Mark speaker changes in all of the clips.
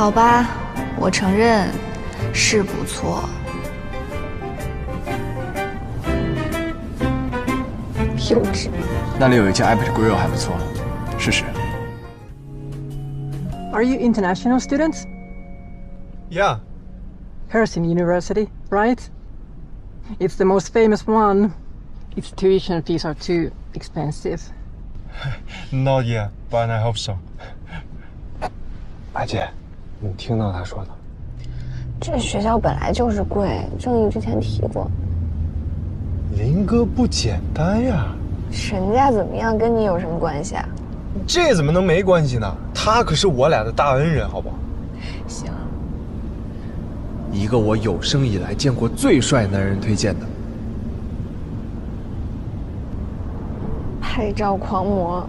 Speaker 1: 好吧，我承认是不错。
Speaker 2: 幼稚。
Speaker 3: 那里有一家 iPad Grill 还不错，试试。
Speaker 4: Are you international students?
Speaker 5: Yeah.
Speaker 4: Harrison University, right? It's the most famous one. Its tuition fees are too expensive.
Speaker 5: Not yet, but I hope so.
Speaker 6: 白姐，你听到他说的？
Speaker 2: 这学校本来就是贵，正义之前提过。
Speaker 5: 林哥不简单呀。
Speaker 2: 人家怎么样跟你有什么关系啊？
Speaker 5: 这怎么能没关系呢？他可是我俩的大恩人，好不好？
Speaker 2: 行。
Speaker 7: 一个我有生以来见过最帅男人推荐的。
Speaker 2: 拍照狂魔。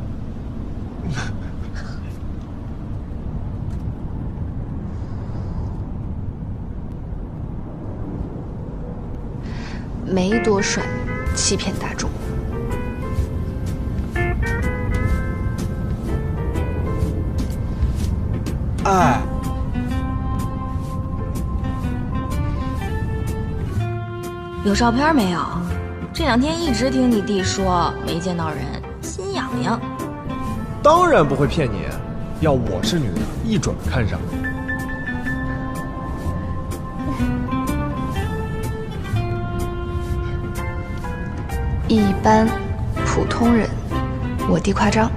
Speaker 1: 没多帅，欺骗大众。
Speaker 7: 哎，
Speaker 8: 有照片没有？这2天一直听你弟说没见到人，心痒痒。
Speaker 7: 当然不会骗你，要我是女的，一准看上。
Speaker 1: 一般普通人，我弟夸张。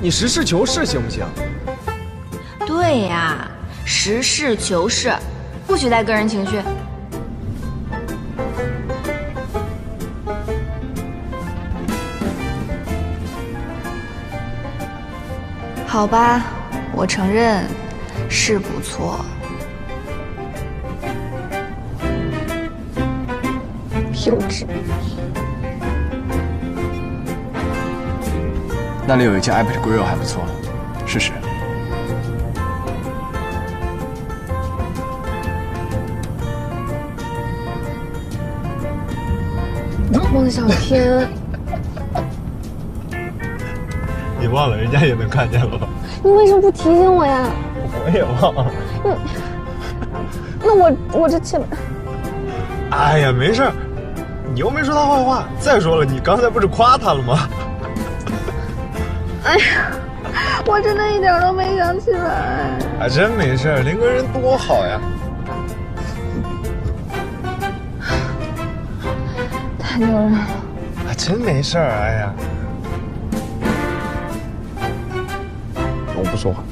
Speaker 7: 你实事求是行不行？
Speaker 8: 对呀，实事求是，不许带个人情绪。
Speaker 1: 好吧，我承认是不错。
Speaker 2: 幼稚。
Speaker 3: 那里有一家 iPad Grill 还不错，试试。
Speaker 2: 汪小天，
Speaker 5: 你忘了人家也能看见了吧？
Speaker 2: 你为什么不提醒我呀？
Speaker 5: 我也忘了。
Speaker 2: 那我这起来。
Speaker 5: 哎呀，没事儿，你又没说他坏话。再说了，你刚才不是夸他了吗？
Speaker 2: 哎呀，我真的一点都没想起来。
Speaker 5: 啊，真没事儿，林哥人多好呀。
Speaker 2: 太丢人了。
Speaker 5: 啊，真没事儿，哎呀。
Speaker 6: 我不说话。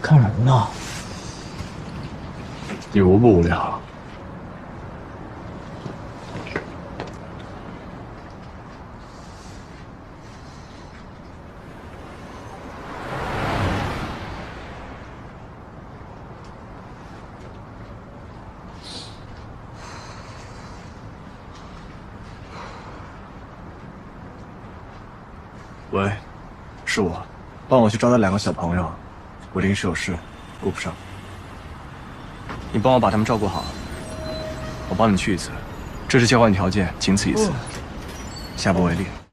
Speaker 7: 看人呢？
Speaker 3: 你无不无聊？喂，是我，帮我去招待2个小朋友，我临时有事，顾不上。你帮我把他们照顾好，我帮你去一次，这是交换条件，仅此一次，下不为例。